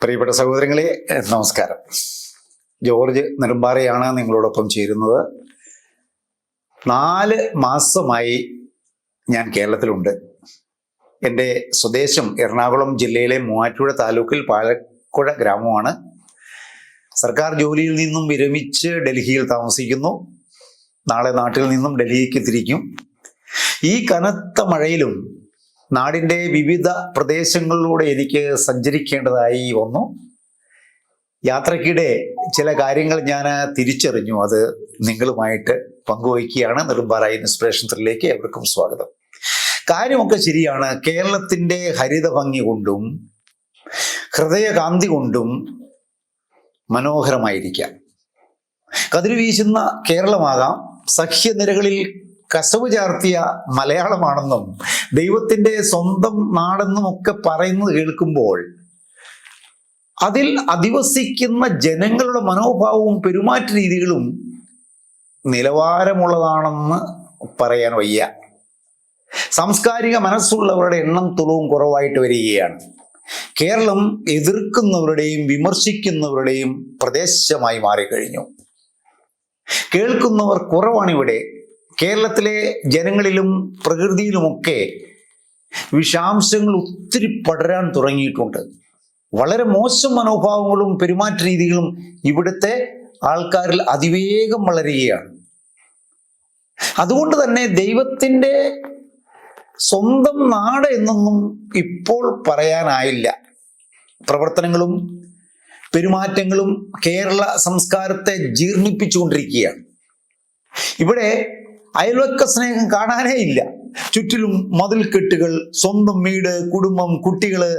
പ്രിയപ്പെട്ട സഹോദരങ്ങളെ, നമസ്കാരം. ജോർജ് നെടുമ്പാറയാണ് നിങ്ങളോടൊപ്പം ചേരുന്നത്. 4 മാസമായി ഞാൻ കേരളത്തിലുണ്ട്. എൻ്റെ സ്വദേശം എറണാകുളം ജില്ലയിലെ മൂവാറ്റുപുഴ താലൂക്കിൽ പാലക്കുഴ ഗ്രാമമാണ്. സർക്കാർ ജോലിയിൽ നിന്നും വിരമിച്ച് ഡൽഹിയിൽ താമസിക്കുന്നു. നാളെ നാട്ടിൽ നിന്നും ഡൽഹിക്ക് തിരിക്കും. ഈ കനത്ത മഴയിലും നാടിൻ്റെ വിവിധ പ്രദേശങ്ങളിലൂടെ എനിക്ക് സഞ്ചരിക്കേണ്ടതായി വന്നു. യാത്രക്കിടെ ചില കാര്യങ്ങൾ ഞാൻ തിരിച്ചറിഞ്ഞു. അത് നിങ്ങളുമായിട്ട് പങ്കുവയ്ക്കുകയാണ്. നെടുമ്പാറ ഇൻസ്പിറേഷൻ 3ലേക്ക് എവർക്കും സ്വാഗതം. കാര്യമൊക്കെ ശരിയാണ്. കേരളത്തിൻ്റെ ഹരിത ഭംഗി കൊണ്ടും ഹൃദയകാന്തി കൊണ്ടും മനോഹരമായിരിക്കാം. കതിര് വീശുന്ന കേരളമാകാം, സഖ്യനിരകളിൽ കസവ് ചാർത്തിയ മലയാളമാണെന്നും ദൈവത്തിൻ്റെ സ്വന്തം നാടെന്നും ഒക്കെ പറയുന്നത് കേൾക്കുമ്പോൾ അതിൽ അധിവസിക്കുന്ന ജനങ്ങളുടെ മനോഭാവവും പെരുമാറ്റ രീതികളും നിലവാരമുള്ളതാണെന്ന് പറയാൻ വയ്യ. സാംസ്കാരിക മനസ്സുള്ളവരുടെ എണ്ണം തുളവും കുറവായിട്ട് വരികയാണ്. കേരളം എതിർക്കുന്നവരുടെയും വിമർശിക്കുന്നവരുടെയും പ്രദേശമായി മാറിക്കഴിഞ്ഞു. കേൾക്കുന്നവർ കുറവാണിവിടെ. കേരളത്തിലെ ജനങ്ങളിലും പ്രകൃതിയിലുമൊക്കെ വിഷാംശങ്ങൾ ഒത്തിരി പടരാൻ തുടങ്ങിയിട്ടുണ്ട്. വളരെ മോശം മനോഭാവങ്ങളും പെരുമാറ്റ രീതികളും ഇവിടുത്തെ ആൾക്കാരിൽ അതിവേഗം വളരുകയാണ്. അതുകൊണ്ട് തന്നെ ദൈവത്തിൻ്റെ സ്വന്തം നാട് എന്നൊന്നും ഇപ്പോൾ പറയാനായില്ല. പ്രവർത്തനങ്ങളും പെരുമാറ്റങ്ങളും കേരള സംസ്കാരത്തെ ജീർണിപ്പിച്ചുകൊണ്ടിരിക്കുകയാണ്. ഇവിടെ അയൽവക്ക സ്നേഹം കാണാനേ ഇല്ല. ചുറ്റിലും മതിൽക്കെട്ടുകൾ, സ്വന്തം വീട്, കുടുംബം, കുട്ടികള്,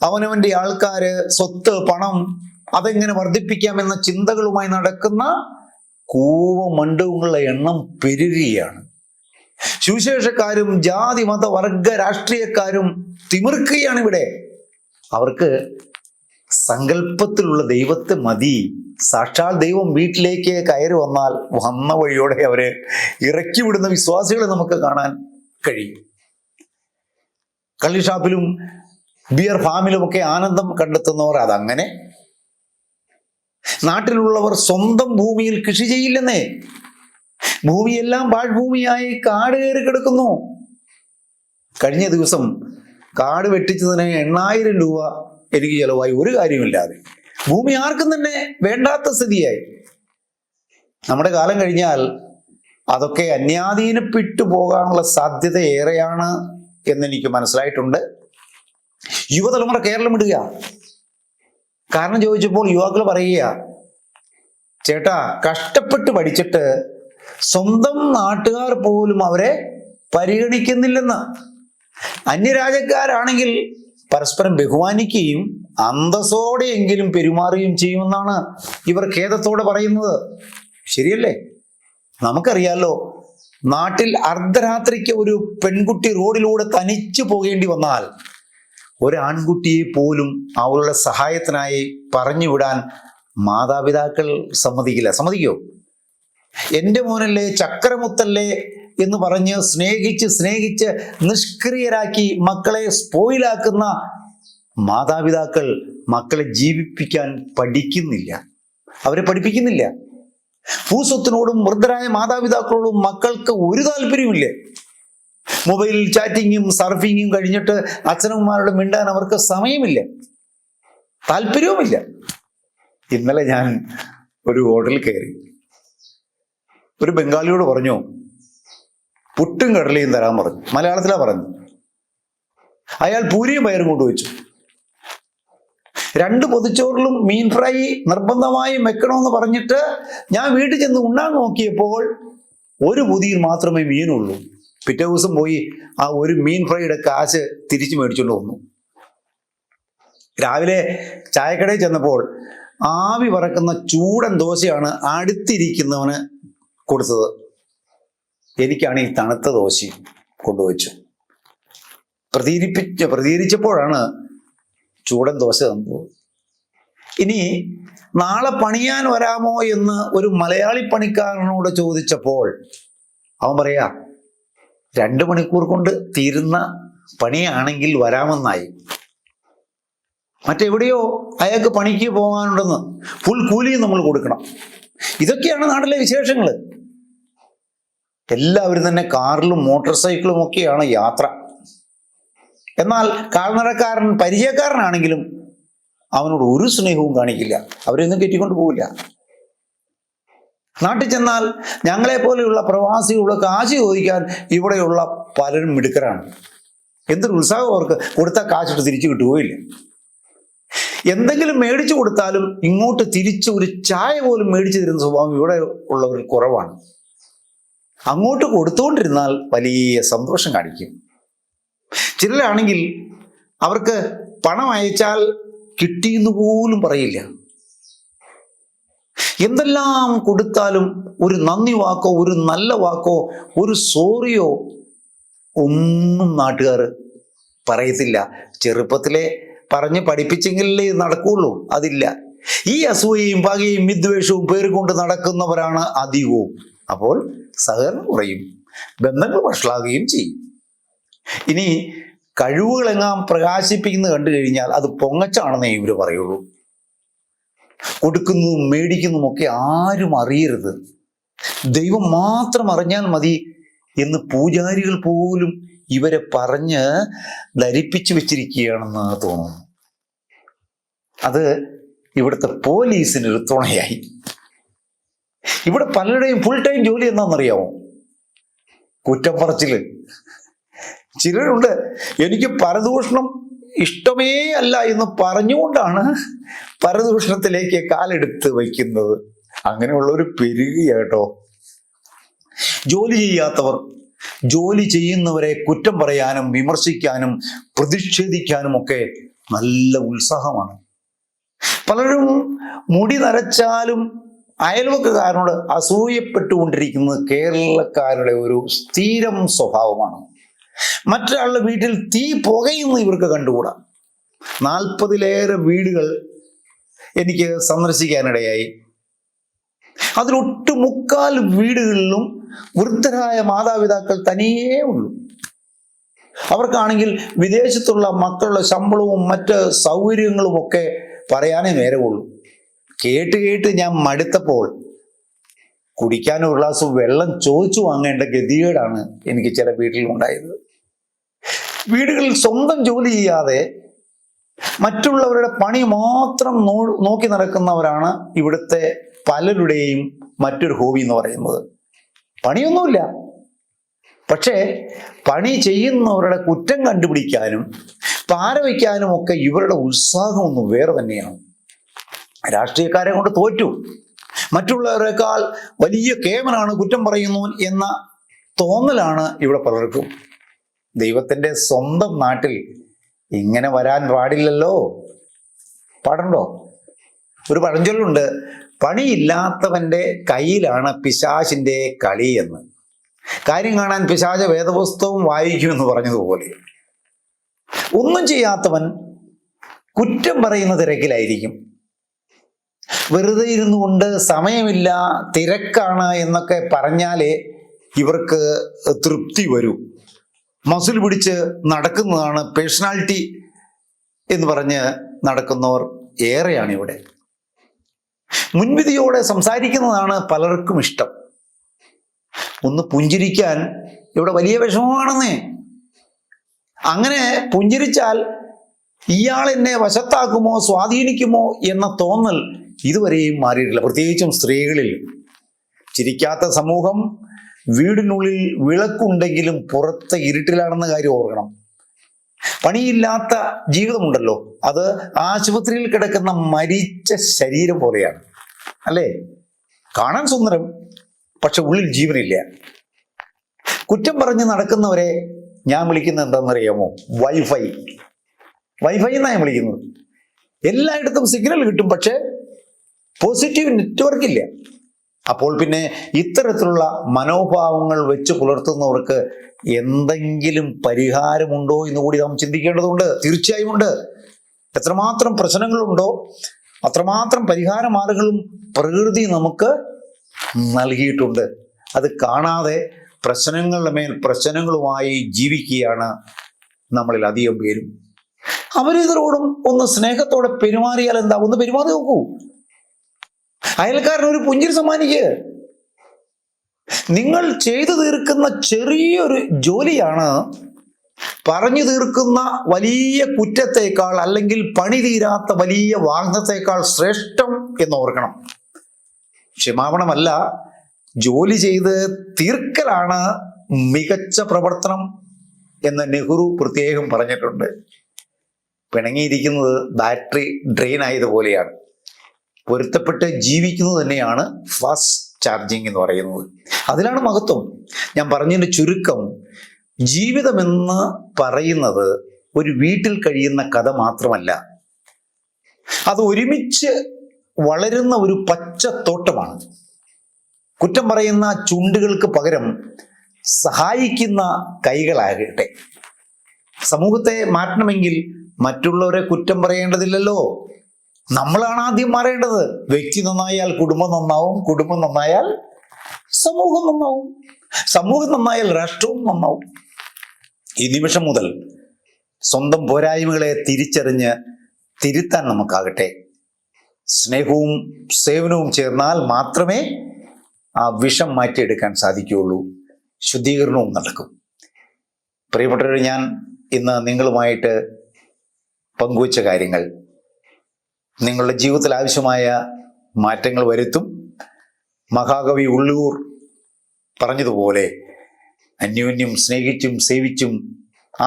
അവനവന്റെ ആൾക്കാര്, സ്വത്ത്, പണം, അതെങ്ങനെ വർദ്ധിപ്പിക്കാമെന്ന ചിന്തകളുമായി നടക്കുന്ന കൂവമണ്ഡപങ്ങളുടെ എണ്ണം പെരുകുകയാണ്. സുവിശേഷക്കാരും ജാതി മത വർഗ രാഷ്ട്രീയക്കാരും തിമിർക്കുകയാണ് ഇവിടെ. അവർക്ക് സങ്കല്പത്തിലുള്ള ദൈവത്തെ മതി. സാക്ഷാൽ ദൈവം വീട്ടിലേക്ക് കയറി വന്നാൽ വന്ന വഴിയോടെ അവരെ ഇറക്കി വിടുന്ന വിശ്വാസികളെ നമുക്ക് കാണാൻ കഴിയും. കള്ളിഷാപ്പിലും ബിയർ ഫാമിലുമൊക്കെ ആനന്ദം കണ്ടെത്തുന്നവർ അതങ്ങനെ. നാട്ടിലുള്ളവർ സ്വന്തം ഭൂമിയിൽ കൃഷി ചെയ്യില്ലെന്നേ. ഭൂമിയെല്ലാം പാഴ്ഭൂമിയായി കാട് കയറി കിടക്കുന്നു. കഴിഞ്ഞ ദിവസം കാട് വെട്ടിച്ചതിന് 8,000 രൂപ എനിക്ക് ചെലവായി, ഒരു കാര്യമില്ലാതെ. ഭൂമി ആർക്കും തന്നെ വേണ്ടാത്ത സ്ഥിതിയായി. നമ്മുടെ കാലം കഴിഞ്ഞാൽ അതൊക്കെ അന്യാധീനപ്പെട്ടു പോകാനുള്ള സാധ്യത ഏറെയാണ് എന്നെനിക്ക് മനസ്സിലായിട്ടുണ്ട്. യുവതലമുറ കേരളം വിടുക. കാരണം ചോദിച്ചപ്പോൾ യുവാക്കൾ പറയുക, ചേട്ടാ, കഷ്ടപ്പെട്ട് പഠിച്ചിട്ട് സ്വന്തം നാട്ടുകാർ പോലും അവരെ പരിഗണിക്കുന്നില്ലെന്ന്. അന്യരാജ്യക്കാരാണെങ്കിൽ പരസ്പരം ബഹുമാനിക്കുകയും അന്തസ്സോടെയെങ്കിലും പെരുമാറുകയും ചെയ്യുമെന്നാണ് ഇവർ ഖേദത്തോടെ പറയുന്നത്. ശരിയല്ലേ? നമുക്കറിയാലോ, നാട്ടിൽ അർദ്ധരാത്രിക്ക് ഒരു പെൺകുട്ടി റോഡിലൂടെ തനിച്ചു പോകേണ്ടി വന്നാൽ ഒരാൺകുട്ടിയെ പോലും അവളുടെ സഹായത്തിനായി പറഞ്ഞുവിടാൻ മാതാപിതാക്കൾ സമ്മതിക്കില്ല. സമ്മതിക്കോ? എൻ്റെ മോനല്ലേ, ചക്കരമുത്തല്ലേ എന്ന് പറഞ്ഞ് സ്നേഹിച്ച് നിഷ്ക്രിയരാക്കി മക്കളെ സ്പോയിലാക്കുന്ന മാതാപിതാക്കൾ മക്കളെ ജീവിപ്പിക്കാൻ പഠിക്കുന്നില്ല. അവരെ പഠിപ്പിക്കുന്നില്ല. ഭൂസ്വത്തിനോടും വൃദ്ധരായ മാതാപിതാക്കളോടും മക്കൾക്ക് ഒരു താല്പര്യമില്ല. മൊബൈൽ ചാറ്റിങ്ങും സർഫിങ്ങും കഴിഞ്ഞിട്ട് അച്ഛനമ്മമാരോട് മിണ്ടാൻ അവർക്ക് സമയമില്ല, താല്പര്യവുമില്ല. ഇന്നലെ ഞാൻ ഒരു ഹോട്ടലിൽ കയറി. ഒരു ബംഗാളിയോട് പറഞ്ഞു, പുട്ടും കടലയും തരാൻ പറഞ്ഞു. മലയാളത്തിലാ പറഞ്ഞു. അയാൾ പൂരിയും പയറും കൊണ്ടുവച്ചു. 2 പൊതിച്ചോറിലും മീൻ ഫ്രൈ നിർബന്ധമായും വെക്കണമെന്ന് പറഞ്ഞിട്ട് ഞാൻ വീട്ടിൽ ചെന്ന് ഉണ്ണാൻ നോക്കിയപ്പോൾ ഒരു പൊതിയിൽ മാത്രമേ മീനുള്ളൂ. പിറ്റേ ദിവസം പോയി ആ ഒരു മീൻ ഫ്രൈയുടെ കാശ് തിരിച്ചു മേടിച്ചുകൊണ്ട് വന്നു. രാവിലെ ചായക്കടയിൽ ചെന്നപ്പോൾ ആവി പറക്കുന്ന ചൂടൻ ദോശയാണ് അടുത്തിരിക്കുന്നവന് കൊടുത്തത്. എനിക്കാണ് ഈ തണുത്ത ദോശ കൊണ്ടുവച്ചു. പ്രതികരിച്ചപ്പോഴാണ് ചൂടൻ ദോശ തന്നത്. ഇനി നാളെ പണിയാൻ വരാമോ എന്ന് ഒരു മലയാളി പണിക്കാരനോട് ചോദിച്ചപ്പോൾ അവൻ പറയാ, 2 മണിക്കൂർ കൊണ്ട് തീരുന്ന പണിയാണെങ്കിൽ വരാമെന്നായി. മറ്റെവിടെയോ അയാൾക്ക് പണിക്ക് പോകാനുണ്ടെന്ന് ഫുൾ കൂലിയും നമ്മൾ കൊടുക്കണം. ഇതൊക്കെയാണ് നാട്ടിലെ വിശേഷങ്ങൾ. എല്ലാവരും തന്നെ കാറിലും മോട്ടോർ സൈക്കിളും ഒക്കെയാണ് യാത്ര. എന്നാൽ കാൽനടക്കാരൻ പരിചയക്കാരനാണെങ്കിലും അവനോട് ഒരു സ്നേഹവും കാണിക്കില്ല, അവരെയൊന്നും കെട്ടിക്കൊണ്ട് പോവില്ല. നാട്ടിൽ ചെന്നാൽ ഞങ്ങളെ പോലെയുള്ള പ്രവാസികളുടെ കാശ് ചോദിക്കാൻ ഇവിടെയുള്ള പലരും മിടുക്കരാണ്. എന്തൊരു ഉത്സാഹം അവർക്ക്! കൊടുത്താൽ കാശിട്ട് തിരിച്ചു കിട്ടുകയില്ല. എന്തെങ്കിലും മേടിച്ചു കൊടുത്താലും ഇങ്ങോട്ട് തിരിച്ച് ഒരു ചായ പോലും മേടിച്ചു തരുന്ന സ്വഭാവം ഇവിടെ ഉള്ളവർ കുറവാണ്. അങ്ങോട്ട് കൊടുത്തുകൊണ്ടിരുന്നാൽ വലിയ സന്തോഷം കാണിക്കും. ചിലരാണെങ്കിൽ അവർക്ക് പണം അയച്ചാൽ കിട്ടിയെന്ന് പോലും പറയില്ല. എന്തെല്ലാം കൊടുത്താലും ഒരു നന്ദി വാക്കോ ഒരു നല്ല വാക്കോ ഒരു സോറിയോ ഒന്നും നാട്ടുകാർ പറയത്തില്ല. ചെറുപ്പത്തിലെ പറഞ്ഞ് പഠിപ്പിച്ചെങ്കിലേ നടക്കുള്ളൂ, അതില്ല. ഈ അസൂയയും പകയും വിദ്വേഷവും പേരുകൊണ്ട് നടക്കുന്നവരാണ് അധികവും. അപ്പോൾ സഹകരണം കുറയും, ബന്ധങ്ങൾ വഷളാകുകയും ചെയ്യും. ഇനി കഴിവുകളെങ്ങാം പ്രകാശിപ്പിക്കുന്നത് കണ്ടു കഴിഞ്ഞാൽ അത് പൊങ്ങച്ചാണെന്നേ ഇവർ പറയുള്ളൂ. കൊടുക്കുന്നതും മേടിക്കുന്നതും ഒക്കെ ആരും അറിയരുത്, ദൈവം മാത്രം അറിഞ്ഞാൽ മതി എന്ന് പൂജാരികൾ പോലും ഇവരെ പറഞ്ഞ് ധരിപ്പിച്ചു വെച്ചിരിക്കുകയാണെന്ന് തോന്നുന്നു. അത് ഇവിടുത്തെ പോലീസിനൊരു തുണയായി. ഇവിടെ പലരുടെയും ഫുൾ ടൈം ജോലി എന്താണെന്നറിയാമോ? കുറ്റം പറച്ചില്. ചിലരുണ്ട് എനിക്ക് പരദൂഷണം ഇഷ്ടമേ അല്ല എന്ന് പറഞ്ഞുകൊണ്ടാണ് പരദൂഷണത്തിലേക്ക് കാലെടുത്ത് വയ്ക്കുന്നത്. അങ്ങനെയുള്ളവർ പെരുകുക കേട്ടോ. ജോലി ചെയ്യാത്തവർ ജോലി ചെയ്യുന്നവരെ കുറ്റം പറയാനും വിമർശിക്കാനും പ്രതിഷേധിക്കാനും ഒക്കെ നല്ല ഉത്സാഹമാണ്. പലരും മുടി നരച്ചാലും അയൽവക്കക്കാരനോട് അസൂയപ്പെട്ടുകൊണ്ടിരിക്കുന്നത് കേരളക്കാരുടെ ഒരു സ്ഥിരം സ്വഭാവമാണ്. മറ്റൊരാളുടെ വീട്ടിൽ തീ പുകയുന്നു ഇവർക്ക് കണ്ടുകൂടാ. 40-ലേറെ വീടുകൾ എനിക്ക് സന്ദർശിക്കാനിടയായി. അതിലൊട്ടുമുക്കാൽ വീടുകളിലും വൃദ്ധരായ മാതാപിതാക്കൾ തനിയേ ഉള്ളൂ. അവർക്കാണെങ്കിൽ വിദേശത്തുള്ള മക്കളുടെ ശമ്പളവും മറ്റ് സൗകര്യങ്ങളും ഒക്കെ പറയാനേ നേരമുള്ളൂ. കേട്ട് ഞാൻ മടുത്തപ്പോൾ കുടിക്കാൻ ഒരു ഗ്ലാസ് വെള്ളം ചോദിച്ചു വാങ്ങേണ്ട ഗതികേടാണ് എനിക്ക് ചില വീട്ടിൽ ഉണ്ടായത്. വീടുകളിൽ സ്വന്തം ജോലി ചെയ്യാതെ മറ്റുള്ളവരുടെ പണി മാത്രം നോക്കി നടക്കുന്നവരാണ് ഇവിടുത്തെ പലരുടെയും മറ്റൊരു ഹോബി എന്ന് പറയുന്നത്. പണിയൊന്നുമില്ല, പക്ഷേ പണി ചെയ്യുന്നവരുടെ കുറ്റം കണ്ടുപിടിക്കാനും പാരവയ്ക്കാനും ഒക്കെ ഇവരുടെ ഉത്സാഹം ഒന്നും വേറെ തന്നെയാണ്. രാഷ്ട്രീയക്കാരെ കൊണ്ട് തോറ്റു, മറ്റുള്ളവരെക്കാൾ വലിയ കേമനാണ് കുറ്റം പറയുന്നു എന്ന തോന്നലാണ് ഇവിടെ പലർക്കും. ദൈവത്തിൻ്റെ സ്വന്തം നാട്ടിൽ ഇങ്ങനെ വരാൻ പാടില്ലല്ലോ. പാടുണ്ടോ? ഒരു പഴഞ്ചൊല്ലുണ്ട്, പണിയില്ലാത്തവന്റെ കയ്യിലാണ് പിശാചിന്റെ കളി എന്ന്. കാര്യം കാണാൻ പിശാച വേദപുസ്തകവും വായിക്കുമെന്ന് പറഞ്ഞതുപോലെ ഒന്നും ചെയ്യാത്തവൻ കുറ്റം പറയുന്ന തിരക്കിലായിരിക്കും. വെറുതെ ഇരുന്നു കൊണ്ട് സമയമില്ല, തിരക്കാണ് എന്നൊക്കെ പറഞ്ഞാലേ ഇവർക്ക് തൃപ്തി വരൂ. മസിൽ പിടിച്ച് നടക്കുന്നതാണ് പേഴ്സണാലിറ്റി എന്ന് പറഞ്ഞ് നടക്കുന്നവർ ഏറെയാണ് ഇവിടെ. മുൻവിധിയോടെ സംസാരിക്കുന്നതാണ് പലർക്കും ഇഷ്ടം. ഒന്ന് പുഞ്ചിരിക്കാൻ ഇവിടെ വലിയ വിഷമമാണെന്നേ. അങ്ങനെ പുഞ്ചിരിച്ചാൽ ഇയാൾ എന്നെ വശത്താക്കുമോ സ്വാധീനിക്കുമോ എന്ന തോന്നൽ ഇതുവരെയും മാറിയിട്ടില്ല, പ്രത്യേകിച്ചും സ്ത്രീകളിൽ. ചിരിക്കാത്ത സമൂഹം വീടിനുള്ളിൽ വിളക്കുണ്ടെങ്കിലും പുറത്ത് ഇരുട്ടിലാണെന്ന കാര്യം ഓർക്കണം. പണിയില്ലാത്ത ജീവിതമുണ്ടല്ലോ, അത് ആശുപത്രിയിൽ കിടക്കുന്ന മരിച്ച ശരീരം പോലെയാണ്, അല്ലേ? കാണാൻ സുന്ദരം, പക്ഷെ ഉള്ളിൽ ജീവനില്ല. കുറ്റം പറഞ്ഞ് നടക്കുന്നവരെ ഞാൻ വിളിക്കുന്നത് എന്താണെന്നറിയാമോ? വൈഫൈ എന്നാണ് ഞാൻ വിളിക്കുന്നത്. എല്ലായിടത്തും സിഗ്നൽ കിട്ടും, പക്ഷെ പോസിറ്റീവ് നെറ്റ്വർക്ക് ഇല്ല. അപ്പോൾ പിന്നെ ഇത്തരത്തിലുള്ള മനോഭാവങ്ങൾ വെച്ച് പുലർത്തുന്നവർക്ക് എന്തെങ്കിലും പരിഹാരമുണ്ടോ എന്ന് കൂടി നാം ചിന്തിക്കേണ്ടതുണ്ട്. തീർച്ചയായും ഉണ്ട്. എത്രമാത്രം പ്രശ്നങ്ങളുണ്ടോ അത്രമാത്രം പരിഹാര മാർഗങ്ങളും പ്രകൃതി നമുക്ക് നൽകിയിട്ടുണ്ട്. അത് കാണാതെ പ്രശ്നങ്ങളുടെ മേൽ പ്രശ്നങ്ങളുമായി ജീവിക്കുകയാണ് നമ്മളിൽ അധികം പേരും. അപരിചിതരോടും ഒന്ന് സ്നേഹത്തോടെ പെരുമാറിയാൽ എന്താ? ഒന്ന് പെരുമാറി നോക്കൂ. അയൽക്കാരന് ഒരു പുഞ്ചിരി സമ്മാനിക്ക്. നിങ്ങൾ ചെയ്തു തീർക്കുന്ന ചെറിയൊരു ജോലിയാണ് പറഞ്ഞു തീർക്കുന്ന വലിയ കുറ്റത്തേക്കാൾ, അല്ലെങ്കിൽ പണി തീരാത്ത വലിയ വാഗ്ദത്തേക്കാൾ ശ്രേഷ്ഠം എന്ന് ഓർക്കണം. ക്ഷമാപണമല്ല, ജോലി ചെയ്ത് തീർക്കലാണ് മികച്ച പ്രവർത്തനം എന്ന് നെഹ്റു പ്രത്യേകം പറഞ്ഞിട്ടുണ്ട്. പിണങ്ങിയിരിക്കുന്നത് ബാറ്ററി ഡ്രെയിൻ ആയതുപോലെയാണ്. പൊരുത്തപ്പെട്ട് ജീവിക്കുന്നത് തന്നെയാണ് ഫാസ്റ്റ് ചാർജിങ് എന്ന് പറയുന്നത്. അതിലാണ് മഹത്വം. ഞാൻ പറഞ്ഞതിന്റെ ചുരുക്കം, ജീവിതമെന്ന് പറയുന്നത് ഒരു വീട്ടിൽ കഴിയുന്ന കഥ മാത്രമല്ല, അത് ഒരുമിച്ച് വളരുന്ന ഒരു പച്ചത്തോട്ടമാണ്. കുറ്റം പറയുന്ന ചുണ്ടുകൾക്ക് പകരം സഹായിക്കുന്ന കൈകളാകട്ടെ. സമൂഹത്തെ മാറ്റണമെങ്കിൽ മറ്റുള്ളവരെ കുറ്റം പറയേണ്ടതില്ലല്ലോ, നമ്മളാണ് ആദ്യം മാറേണ്ടത്. വ്യക്തി നന്നായാൽ കുടുംബം നന്നാവും, കുടുംബം നന്നായാൽ സമൂഹം നന്നാവും, സമൂഹം നന്നായാൽ രാഷ്ട്രവും നന്നാവും. ഈ നിമിഷം മുതൽ സ്വന്തം പോരായ്മകളെ തിരിച്ചറിഞ്ഞ് തിരുത്താൻ നമുക്കാകട്ടെ. സ്നേഹവും സേവനവും ചേർന്നാൽ മാത്രമേ ആ വിഷം മാറ്റിയെടുക്കാൻ സാധിക്കുകയുള്ളൂ, ശുദ്ധീകരണവും നടക്കും. പ്രിയപ്പെട്ടവരെ, ഞാൻ ഇന്ന് നിങ്ങളുമായിട്ട് പങ്കുവച്ച കാര്യങ്ങൾ നിങ്ങളുടെ ജീവിതത്തിൽ ആവശ്യമായ മാറ്റങ്ങൾ വരുത്തും. മഹാകവി ഉള്ളൂർ പറഞ്ഞതുപോലെ അന്യോന്യം സ്നേഹിച്ചും സേവിച്ചും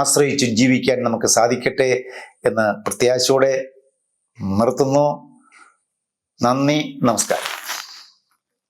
ആശ്രയിച്ചും ജീവിക്കാൻ നമുക്ക് സാധിക്കട്ടെ എന്ന് പ്രത്യാശയോടെ നിർത്തുന്നു. നന്ദി, നമസ്കാരം.